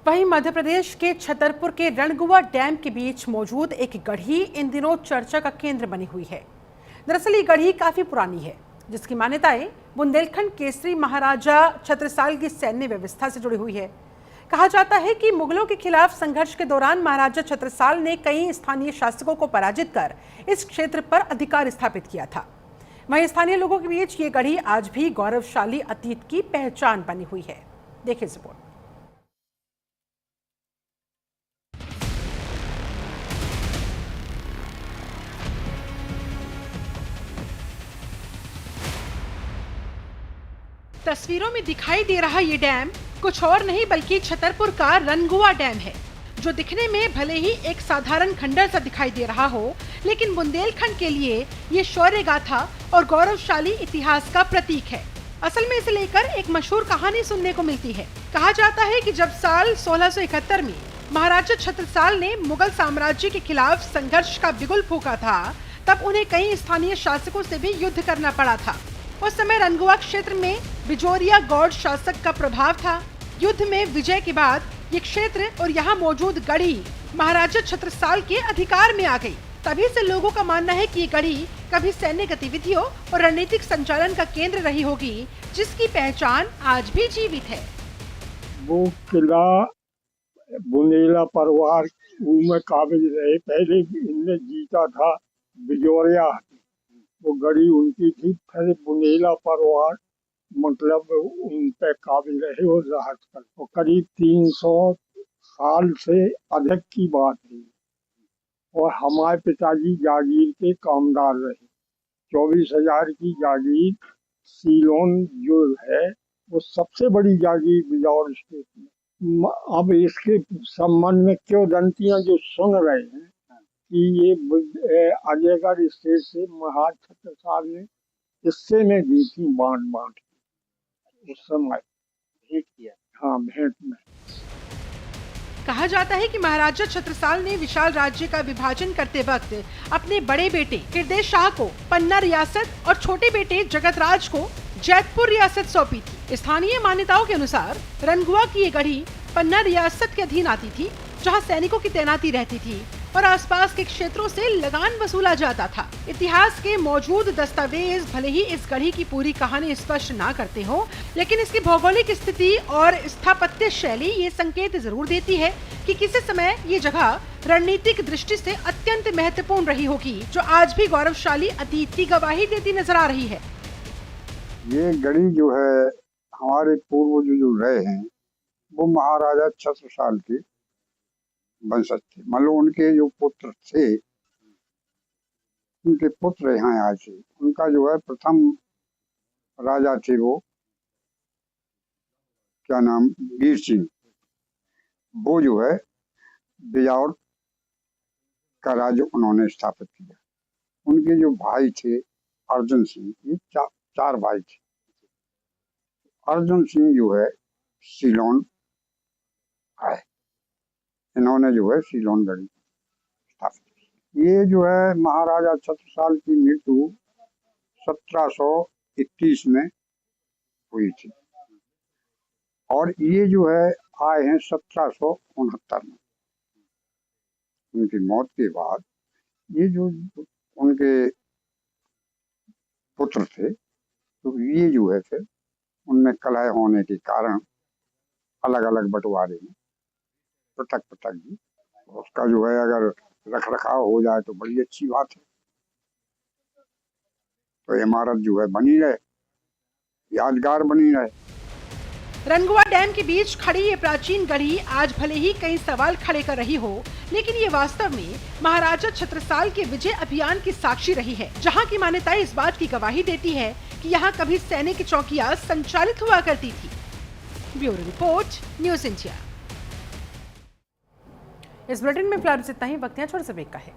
वहीं मध्य प्रदेश के छतरपुर के रणगुआ डैम के बीच मौजूद एक गढ़ी इन दिनों चर्चा का केंद्र बनी हुई है। दरअसल ये गढ़ी काफी पुरानी है, जिसकी मान्यताएं बुंदेलखंड केसरी महाराजा छत्रसाल की सैन्य व्यवस्था से जुड़ी हुई है। कहा जाता है कि मुगलों के खिलाफ संघर्ष के दौरान महाराजा छत्रसाल ने कई स्थानीय शासकों को पराजित कर इस क्षेत्र पर अधिकार स्थापित किया था। वहीं स्थानीय लोगों के बीच ये गढ़ी आज भी गौरवशाली अतीत की पहचान बनी हुई है। देखिए रिपोर्ट। तस्वीरों में दिखाई दे रहा ये डैम कुछ और नहीं बल्कि छतरपुर का रणगुआ डैम है, जो दिखने में भले ही एक साधारण खंडर सा दिखाई दे रहा हो, लेकिन बुंदेलखंड के लिए ये शौर्य गाथा और गौरवशाली इतिहास का प्रतीक है। असल में इसे लेकर एक मशहूर कहानी सुनने को मिलती है। कहा जाता है कि जब साल 1671 में महाराजा छत्रसाल ने मुगल साम्राज्य के खिलाफ संघर्ष का बिगुल फूंका था, तब उन्हें कई स्थानीय शासकों से भी युद्ध करना पड़ा था। उस समय रणगुआ क्षेत्र में बिजोरिया गौड़ शासक का प्रभाव था। युद्ध में विजय के बाद ये क्षेत्र और यहाँ मौजूद गढ़ी महाराजा छत्रसाल के अधिकार में आ गई। तभी से लोगों का मानना है कि ये गढ़ी कभी सैन्य गतिविधियों और रणनीतिक संचालन का केंद्र रही होगी, जिसकी पहचान आज भी जीवित है। वो किला बुंदेला परिवार में काबिज रहे। पहले इनने जीता था बिजोरिया, वो गढ़ी उनकी थी। फिर बुंदेला परिवार मतलब उन पे काबिज रहे और राहत कर। वो करीब 300 साल से अधिक की बात है। और हमारे पिताजी जागीर के कामदार रहे। 24,000 की जागीर सीलोन जो है वो सबसे बड़ी जागीर बिजौर स्टेट में। अब इसके संबंध में क्यों दंतियां जो सुन रहे हैं कि ये अजयगढ़ स्टेट से महाराज छत्रसाल ने हिस्से में दी थी, बांट उस समय भेंट किया। हाँ, भेंट में। कहा जाता है कि महाराजा छत्रसाल ने विशाल राज्य का विभाजन करते वक्त अपने बड़े बेटे हृदय शाह को पन्ना रियासत और छोटे बेटे जगतराज को जैतपुर रियासत सौंपी थी। स्थानीय मान्यताओं के अनुसार रणगुआ की ये गढ़ी पन्ना रियासत के अधीन आती थी, जहां सैनिकों की तैनाती रहती थी और आसपास के क्षेत्रों से लगान वसूला जाता था। इतिहास के मौजूद दस्तावेज भले ही इस गढ़ी की पूरी कहानी स्पष्ट ना करते हो, लेकिन इसकी भौगोलिक स्थिति और स्थापत्य शैली ये संकेत जरूर देती है कि किसी समय ये जगह रणनीतिक दृष्टि से अत्यंत महत्वपूर्ण रही होगी, जो आज भी गौरवशाली अतीत की गवाही देती नजर आ रही है। ये गढ़ी जो है हमारे पूर्वज जो रहे हैं वो महाराजा छत्रसाल के वंशज थे। मतलब उनके जो पुत्र थे, उनके पुत्र यहाँ आए थे। उनका जो है प्रथम राजा थे वो क्या नाम, वीर सिंह। वो जो है बिजौर का राज्य उन्होंने स्थापित किया। उनके जो भाई थे अर्जुन सिंह, ये चार भाई थे। अर्जुन सिंह जो है सीलोन आए, इन्होंने जो है सीलोन गढ़ी स्थापित की। ये जो है महाराजा छत्रसाल की मृत्यु 1731 में हुई थी और ये जो है आए हैं 1769 में। उनकी मौत के बाद ये जो उनके पुत्र थे, तो ये जो है फिर उनमें कलह होने के कारण अलग अलग बंटवारे में पृथक जी। उसका जो है अगर रख रखाव हो जाए तो बड़ी अच्छी बात है, तो इमारत जो है बनी रहे, यादगार बनी रहे। रणगुआ डैम के बीच खड़ी ये प्राचीन गढ़ी आज भले ही कई सवाल खड़े कर रही हो, लेकिन ये वास्तव में महाराजा छत्रसाल के विजय अभियान की साक्षी रही है, जहां की मान्यताएं इस बात की गवाही देती है कि यहाँ कभी सैनिक चौकियां संचालित हुआ करती थी। Bureau report, news India. इस बुलेटिन में फिलहाल इतना ही। वक्त छोटे से ब्रेक का है।